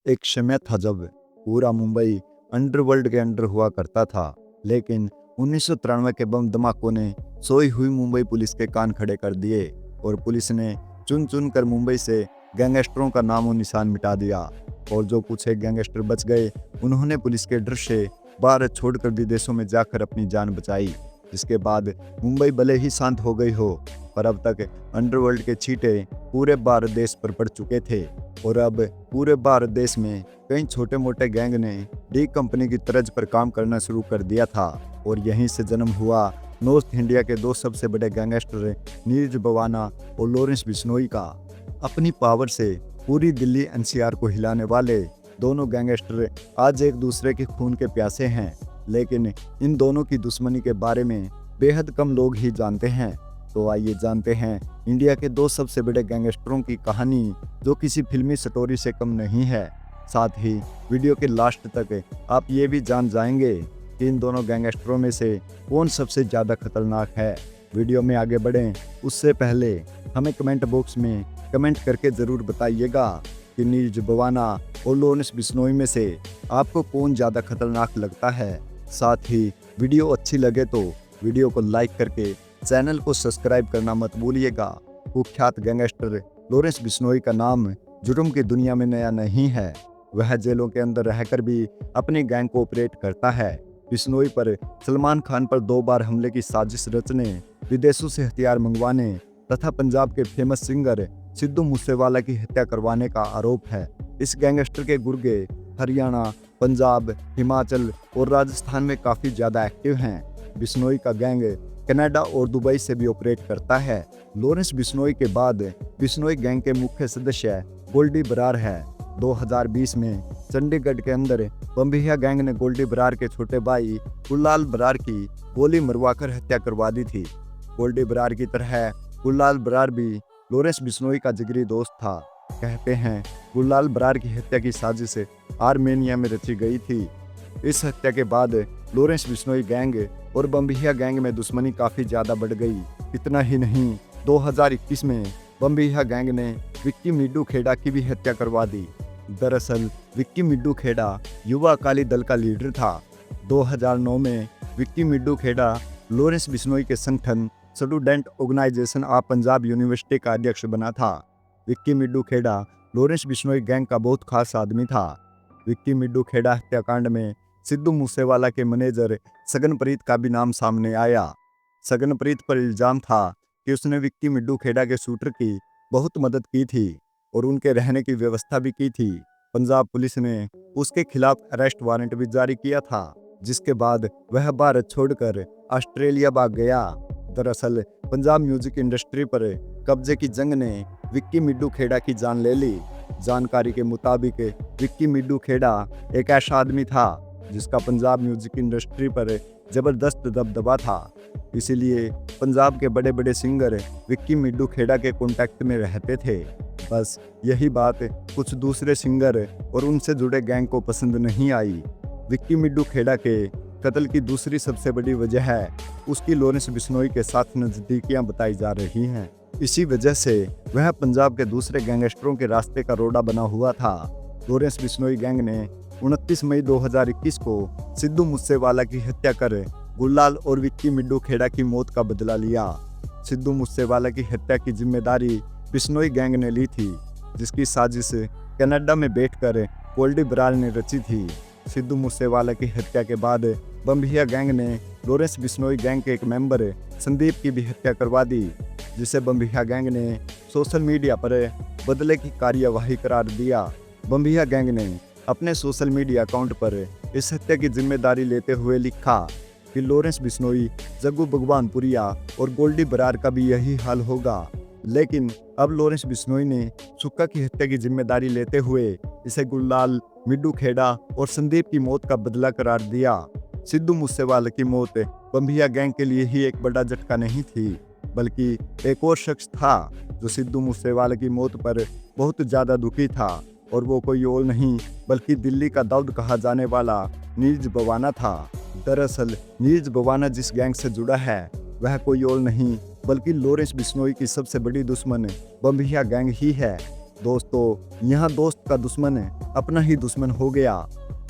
एक समय था जब पूरा मुंबई अंडरवर्ल्ड के अंडर हुआ करता था, लेकिन 1993 के बम धमाकों ने सोई हुई मुंबई पुलिस के कान खड़े कर दिए और पुलिस ने चुन चुन कर मुंबई से गैंगस्टरों का नामो निशान मिटा दिया। और जो कुछ एक गैंगस्टर बच गए, उन्होंने पुलिस के डर से भारत छोड़कर विदेशों में जाकर अपनी जान बचाई। जिसके बाद मुंबई भले ही शांत हो गई हो, पर अब तक अंडरवर्ल्ड के छींटे पूरे भारत देश पर पड़ चुके थे। और अब पूरे भारत देश में कई छोटे मोटे गैंग ने डी कंपनी की तर्ज पर काम करना शुरू कर दिया था। और यहीं से जन्म हुआ नॉर्थ इंडिया के दो सबसे बड़े गैंगस्टर नीरज भवाना और लॉरेंस बिश्नोई का। अपनी पावर से पूरी दिल्ली एनसीआर को हिलाने वाले दोनों गैंगस्टर आज एक दूसरे के खून के प्यासे हैं, लेकिन इन दोनों की दुश्मनी के बारे में बेहद कम लोग ही जानते हैं। तो आइए जानते हैं इंडिया के दो सबसे बड़े गैंगस्टरों की कहानी, जो किसी फिल्मी स्टोरी से कम नहीं है। साथ ही वीडियो के लास्ट तक आप ये भी जान जाएंगे कि इन दोनों गैंगस्टरों में से कौन सबसे ज़्यादा खतरनाक है। वीडियो में आगे बढ़ें उससे पहले हमें कमेंट बॉक्स में कमेंट करके ज़रूर बताइएगा कि नीरज भवाना और लॉरेंस बिश्नोई में से आपको कौन ज़्यादा खतरनाक लगता है। साथ ही वीडियो अच्छी लगे तो वीडियो को लाइक करके चैनल को सब्सक्राइब करना मत भूलिएगा। कुख्यात गैंगस्टर लॉरेंस बिश्नोई का नाम जुर्म की दुनिया में नया नहीं है। वह जेलों के अंदर रहकर भी अपनी गैंग को ऑपरेट करता है। बिश्नोई पर सलमान खान पर 2 बार हमले की साजिश रचने, विदेशों से हथियार मंगवाने तथा पंजाब के फेमस सिंगर सिद्धू मूसेवाला की हत्या करवाने का आरोप है। इस गैंगस्टर के गुर्गे हरियाणा, पंजाब, हिमाचल और राजस्थान में काफ़ी ज़्यादा एक्टिव हैं। बिश्नोई का गैंग कनाडा और दुबई से भी ऑपरेट करता है। लॉरेंस बिश्नोई के बाद बिश्नोई गैंग के मुख्य सदस्य गोल्डी बरार है। 2020 में चंडीगढ़ के अंदर बम्बिया गैंग ने गोल्डी बरार के छोटे भाई गुललाल बरार की गोली मरवाकर हत्या करवा दी थी। गोल्डी बरार की तरह गुललाल बरार भी लॉरेंस बिश्नोई का जिगरी दोस्त था। कहते हैं गुललाल बरार की हत्या की साजिश आर्मेनिया में रची गई थी। इस हत्या के बाद लॉरेंस बिश्नोई गैंग और बम्बिया गैंग में दुश्मनी काफ़ी ज़्यादा बढ़ गई। इतना ही नहीं, 2021 में बम्बिया गैंग ने विक्की मिड्डू खेड़ा की भी हत्या करवा दी। दरअसल विक्की मिड्डू खेड़ा युवा अकाली दल का लीडर था। 2009 में विक्की मिड्डू खेड़ा लॉरेंस बिश्नोई के संगठन student organisation of Punjab university का अध्यक्ष बना था। विक्की मिड्डू खेड़ा लॉरेंस बिश्नोई गैंग का बहुत खास आदमी था। विक्की मिड्डू खेड़ा हत्याकांड में सिद्धू मूसेवाला के मैनेजर सगनप्रीत का भी नाम सामने आया। सगनप्रीत पर इल्ज़ाम था कि उसने विक्की मिड्डू खेड़ा के शूटर की बहुत मदद की थी और उनके रहने की व्यवस्था भी की थी। पंजाब पुलिस ने उसके खिलाफ अरेस्ट वारंट भी जारी किया था, जिसके बाद वह भारत छोड़कर ऑस्ट्रेलिया भाग गया। दरअसल पंजाब म्यूजिक इंडस्ट्री पर कब्जे की जंग ने विक्की मिड्डू खेड़ा की जान ले ली। जानकारी के मुताबिक विक्की मिड्डू खेड़ा एक ऐसा आदमी था जिसका पंजाब म्यूजिक इंडस्ट्री पर जबरदस्त दबदबा था। इसीलिए पंजाब के बड़े बड़े सिंगर विक्की मिड्डू खेड़ा के कांटेक्ट में रहते थे। बस यही बात कुछ दूसरे सिंगर और उनसे जुड़े गैंग को पसंद नहीं आई। विक्की मिड्डू खेड़ा के कत्ल की दूसरी सबसे बड़ी वजह है उसकी लॉरेंस बिश्नोई के साथ नज़दीकियां बताई जा रही हैं। इसी वजह से वह पंजाब के दूसरे गैंगस्टरों के रास्ते का रोड़ा बना हुआ था। लॉरेंस बिश्नोई गैंग ने 29 मई 2021 को सिद्धू मूसेवाला की हत्या कर गुललाल और विक्की मिड्डू खेड़ा की मौत का बदला लिया। सिद्धू मूसेवाला की हत्या की जिम्मेदारी बिश्नोई गैंग ने ली थी, जिसकी साजिश कनाडा में बैठकर गोल्डी बरार ने रची थी। सिद्धू मूसेवाला की हत्या के बाद बम्बिया गैंग ने लॉरेंस बिश्नोई गैंग के एक मेंबर संदीप की भी हत्या करवा दी, जिसे बम्बिया गैंग ने सोशल मीडिया पर बदले की कार्यवाही करार दिया। बम्बिया गैंग ने अपने सोशल मीडिया अकाउंट पर इस हत्या की जिम्मेदारी लेते हुए लिखा कि लॉरेंस बिश्नोई, जग्गू भगवानपुरिया और गोल्डी बरार का भी यही हाल होगा। लेकिन अब लॉरेंस बिश्नोई ने सुक्का की हत्या की जिम्मेदारी लेते हुए इसे गुललाल, मिड्डू खेड़ा और संदीप की मौत का बदला करार दिया। सिद्धू मूसेवाला की मौत बम्बिया गैंग के लिए ही एक बड़ा झटका नहीं थी, बल्कि एक और शख्स था जो सिद्धू मूसेवाला की मौत पर बहुत ज़्यादा दुखी था, और वो कोई और नहीं बल्कि दिल्ली का दाऊद कहा जाने वाला नीरज भवाना था। दरअसल नीरज भवाना जिस गैंग से जुड़ा है वह कोई और नहीं बल्कि लॉरेंस बिश्नोई की सबसे बड़ी दुश्मन बम्बिया गैंग ही है। दोस्तों, यहाँ दोस्त का दुश्मन अपना ही दुश्मन हो गया।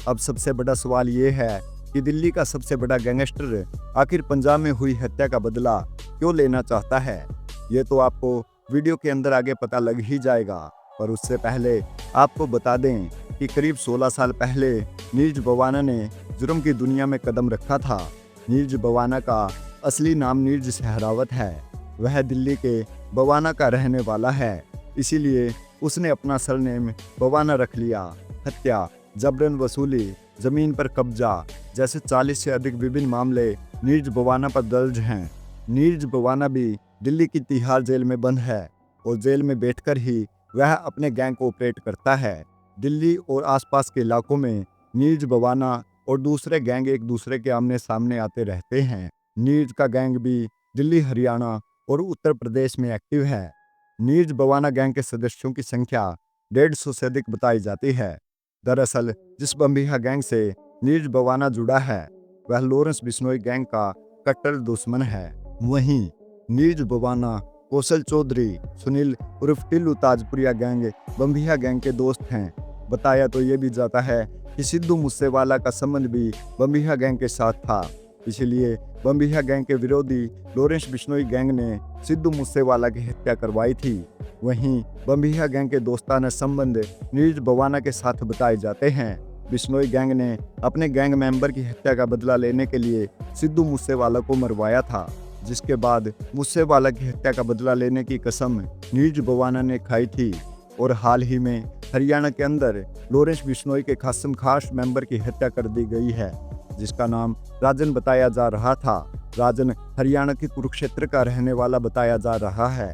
अब सबसे बड़ा सवाल ये है कि दिल्ली का सबसे बड़ा गैंगस्टर आखिर पंजाब में हुई हत्या का बदला क्यों लेना चाहता है। ये तो आपको वीडियो के अंदर आगे पता लग ही जाएगा, पर उससे पहले आपको बता दें कि करीब 16 साल पहले नीरज बवाना ने जुर्म की दुनिया में कदम रखा था। नीरज बवाना का असली नाम नीरज सहरावत है। वह दिल्ली के बवाना का रहने वाला है, इसीलिए उसने अपना सरनेम बवाना रख लिया। हत्या, जबरन वसूली, जमीन पर कब्जा जैसे 40 से अधिक विभिन्न मामले नीरज बवाना पर दर्ज हैं। नीरज बवाना भी दिल्ली की तिहाड़ जेल में बंद है और जेल में बैठकर ही वह अपने गैंग को ऑपरेट करता है। दिल्ली और आसपास के इलाकों में नीरज बवाना और दूसरे गैंग एक दूसरे के आमने सामने आते रहते हैं। नीरज का गैंग भी दिल्ली, हरियाणा और उत्तर प्रदेश में एक्टिव है। नीरज बवाना गैंग के सदस्यों की संख्या 150 से अधिक बताई जाती है। दरअसल जिस बम्बिहा गैंग से नीरज बवाना जुड़ा है वह लॉरेंस बिश्नोई गैंग का कट्टर दुश्मन है। वहीं नीरज बवाना, कौशल चौधरी, सुनील उर्फ टिल्लू ताजपुरिया गैंग बम्बिहा गैंग के दोस्त हैं। बताया तो ये भी जाता है कि सिद्धू मूसेवाला का संबंध भी बम्बिहा गैंग के साथ था, इसलिए बम्बिहा गैंग के विरोधी लॉरेंस बिश्नोई गैंग ने सिद्धू मूसेवाला की हत्या करवाई थी। वहीं बम्बिहा गैंग के दोस्ताना संबंध नीरज बवाना के साथ बताए जाते हैं। बिश्नोई गैंग ने अपने गैंग मेंबर की हत्या का बदला लेने के लिए सिद्धू मूसेवाला को मरवाया था, जिसके बाद मूसेवाला की हत्या का बदला लेने की कसम नीरज बवाना ने खाई थी। और हाल ही में हरियाणा के अंदर लॉरेंस बिश्नोई के खास मेंबर की हत्या कर दी गई है, जिसका नाम राजन बताया जा रहा था। राजन हरियाणा के कुरुक्षेत्र का रहने वाला बताया जा रहा है।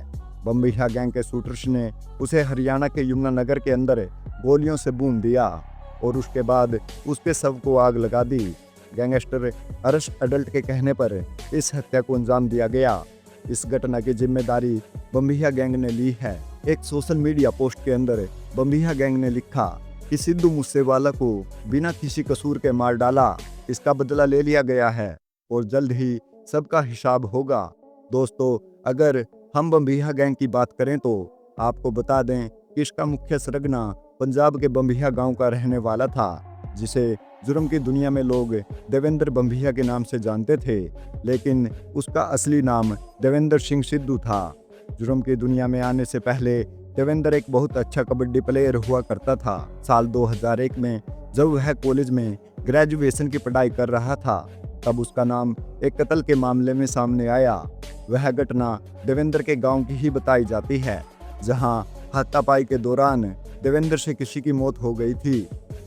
बम्बिहा गैंग के शूटर्स ने उसे हरियाणा के यमुनानगर के अंदर गोलियों से भून दिया और उसके बाद उसके शव को आग लगा दी। गैंगस्टर अरश अडल्ट के कहने पर इस हत्या को अंजाम दिया गया। इस घटना की जिम्मेदारी बम्बिहा गैंग ने ली है। एक सोशल मीडिया पोस्ट के अंदर बम्बिहा गैंग ने लिखा कि सिद्धू मूसेवाला को बिना किसी कसूर के मार डाला, इसका बदला ले लिया गया है और जल्द ही सबका हिसाब होगा। दोस्तों, अगर हम बम्बिहा गैंग की बात करें तो आपको बता दें कि इसका मुख्य सरगना पंजाब के बम्बिहा गांव का रहने वाला था, जिसे जुर्म की दुनिया में लोग देवेंद्र बम्बिहा के नाम से जानते थे, लेकिन उसका असली नाम देवेंद्र सिंह सिद्धू था। जुर्म की दुनिया में आने से पहले देवेंद्र एक बहुत अच्छा कबड्डी प्लेयर हुआ करता था। साल 2001 में जब वह कॉलेज में ग्रेजुएशन की पढ़ाई कर रहा था, तब उसका नाम एक कत्ल के मामले में सामने आया। वह घटना देवेंद्र के गांव की ही बताई जाती है, जहां हाथापाई के दौरान देवेंद्र से किसी की मौत हो गई थी।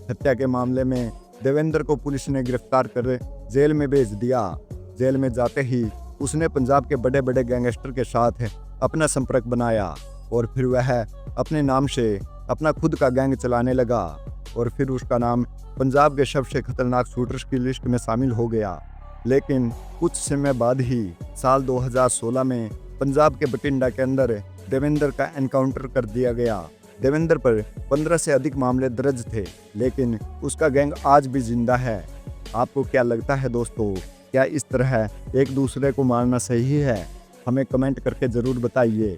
हत्या के मामले में देवेंद्र को पुलिस ने गिरफ्तार कर जेल में भेज दिया। जेल में जाते ही उसने पंजाब के बड़े बड़े गैंगस्टर के साथ अपना संपर्क बनाया और फिर वह अपने नाम से अपना खुद का गैंग चलाने लगा और फिर उसका नाम पंजाब के सबसे खतरनाक शूटर्स की लिस्ट में शामिल हो गया। लेकिन कुछ समय बाद ही साल 2016 में पंजाब के बठिंडा के अंदर देवेंद्र का एनकाउंटर कर दिया गया। देवेंद्र पर 15 से अधिक मामले दर्ज थे, लेकिन उसका गैंग आज भी जिंदा है। आपको क्या लगता है दोस्तों, क्या इस तरह एक दूसरे को मारना सही है? हमें कमेंट करके ज़रूर बताइए।